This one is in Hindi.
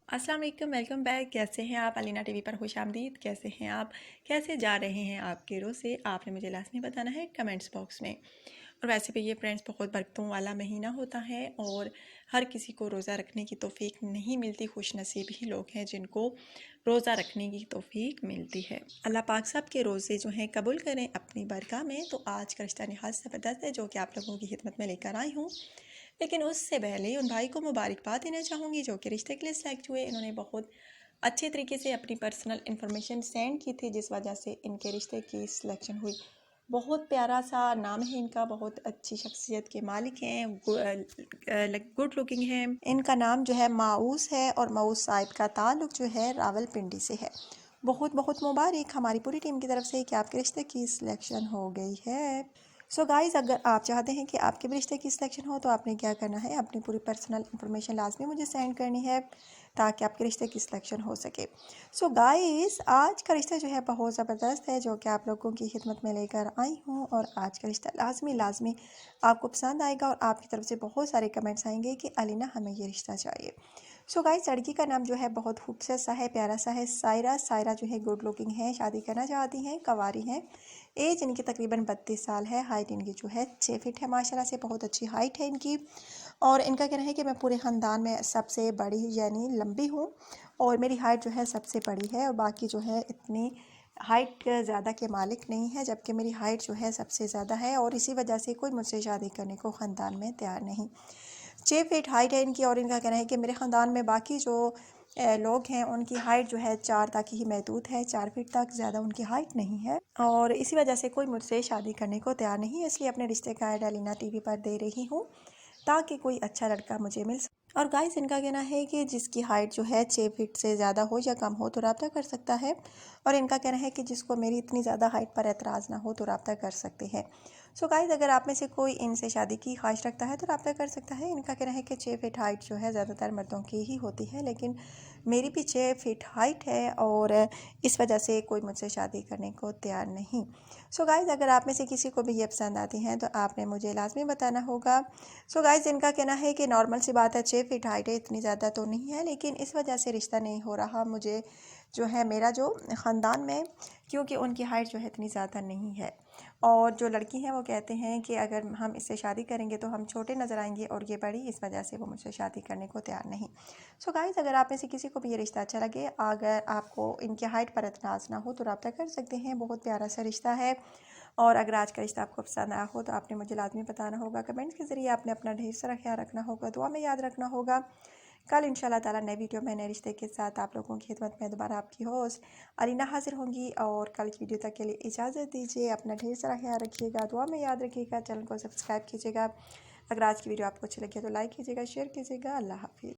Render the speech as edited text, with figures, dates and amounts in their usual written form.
अस्सलाम वालेकुम, वेलकम बैक। कैसे हैं आप? अलीना टीवी पर खुशामदीद। कैसे हैं आप? कैसे जा रहे हैं आपके रोज़ से? आपने मुझे लाज़मी बताना है कमेंट्स बॉक्स में। और वैसे भी ये फ्रेंड्स बहुत बरकतों वाला महीना होता है और हर किसी को रोज़ा रखने की तौफीक नहीं मिलती। खुशनसीब ही लोग हैं जिनको रोज़ा रखने की तौफीक मिलती है। अल्लाह पाक सब के रोज़े जो हैं कबूल करें अपनी बरका में। तो आज का रिश्ता निहायत ज़बरदस्त है जो कि आप लोगों की खिदमत में लेकर आई हूँ। लेकिन उससे पहले उन भाई को मुबारकबाद देना चाहूँगी जो कि रिश्ते के लिए सिलेक्ट हुए। इन्होंने बहुत अच्छे तरीके से अपनी पर्सनल इन्फॉर्मेशन सेंड की थी जिस वजह से इनके रिश्ते की सिलेक्शन हुई। बहुत प्यारा सा नाम है इनका, बहुत अच्छी शख्सियत के मालिक हैं, गुड लुकिंग है। इनका नाम जो है माऊस है और माऊस साहिब का ताल्लुक जो है रावलपिंडी से है। बहुत बहुत मुबारक हमारी पूरी टीम की तरफ से कि आपके रिश्ते की सिलेक्शन हो गई है। सो गाइज़, अगर आप चाहते हैं कि आपके भी रिश्ते की सिलेक्शन हो तो आपने क्या करना है, अपनी पूरी पर्सनल इन्फॉर्मेशन लाजमी मुझे सेंड करनी है ताकि आपके रिश्ते की सिलेक्शन हो सके। सो गाइज़, आज का रिश्ता जो है बहुत ज़बरदस्त है जो कि आप लोगों की खिदमत में लेकर आई हूँ। और आज का रिश्ता लाजमी लाजमी आपको पसंद आएगा और आपकी तरफ से बहुत सारे कमेंट्स आएंगे कि अलीना हमें ये रिश्ता चाहिए। सो गाइस, लड़की का नाम जो है बहुत खूबसूरत सा है, प्यारा सा है, सायरा। सायरा जो है गुड लुकिंग है, शादी करना चाहती हैं, कवारी हैं। एज इनकी तकरीबन 32 साल है। हाइट इनकी जो है 6 फीट है, माशाल्लाह से बहुत अच्छी हाइट है इनकी। और इनका कहना है कि मैं पूरे ख़ानदान में सबसे बड़ी यानी लंबी हूँ और मेरी हाइट जो है सबसे बड़ी है और बाकी जो है इतनी हाइट ज़्यादा के मालिक नहीं है, जबकि मेरी हाइट जो है सबसे ज़्यादा है और इसी वजह से कोई मुझसे शादी करने को ख़ानदान में तैयार नहीं। 6 फीट हाइट है इनकी और इनका कहना है कि मेरे ख़ानदान में बाकी जो लोग हैं उनकी हाइट जो है 4 तक ही महदूद है, 4 फीट तक ज़्यादा उनकी हाइट नहीं है और इसी वजह से कोई मुझसे शादी करने को तैयार नहीं है। इसलिए अपने रिश्ते का ऐड अलीना टीवी पर दे रही हूँ ताकि कोई अच्छा लड़का मुझे मिल सके। और गाइस, इनका कहना है कि जिसकी हाइट जो है 6 फीट से ज़्यादा हो या कम हो तो रब्ता कर सकता है। और इनका कहना है कि जिसको मेरी इतनी ज़्यादा हाइट पर एतराज़ ना हो तो रब्ता कर सकते हैं। सो गाइस, अगर आप में से कोई इनसे शादी की ख्वाहिश रखता है तो रब्ता कर सकता है। इनका कहना है कि 6 फीट हाइट जो है ज़्यादातर मर्दों की ही होती है, लेकिन मेरी भी 6 फीट हाइट है और इस वजह से कोई मुझसे शादी करने को तैयार नहीं। सो गाइस, अगर आप में से किसी को भी ये पसंद आती हैं तो आपने मुझे लाजमी बताना होगा। सो गाइस, इनका कहना है कि नॉर्मल सी बात है, 6 फीट हाइट है, इतनी ज़्यादा तो नहीं है, लेकिन इस वजह से रिश्ता नहीं हो रहा मुझे जो है मेरा जो ख़ानदान में, क्योंकि उनकी हाइट जो है इतनी ज़्यादा नहीं है। और जो लड़की हैं वो कहते हैं कि अगर हम इससे शादी करेंगे तो हम छोटे नज़र आएंगे और ये बड़ी, इस वजह से वो मुझसे शादी करने को तैयार नहीं। सो गाइस, अगर आप में से किसी को भी ये रिश्ता अच्छा लगे, अगर आपको इनकी हाइट पर एतनाज़ ना हो तो रब्ता कर सकते हैं। बहुत प्यारा सा रिश्ता है। और अगर आज का रिश्ता आपको पसंद आया हो तो आपने मुझे लाजमी बताना होगा कमेंट्स के ज़रिए। आपने अपना ढेर सारा ख्याल रखना होगा, दुआ में याद रखना होगा। कल इंशाल्लाह ताला नए वीडियो में नए रिश्ते के साथ आप लोगों की खिदमत में दोबारा आपकी होस्ट अलीना हाजिर होंगी। और कल की वीडियो तक के लिए इजाज़त दीजिए। अपना ढेर सारा ख्याल रखिएगा, दुआ में याद रखिएगा, चैनल को सब्सक्राइब कीजिएगा। अगर आज की वीडियो आपको अच्छी लगी तो लाइक कीजिएगा, शेयर कीजिएगा। अल्लाह हाफिज़।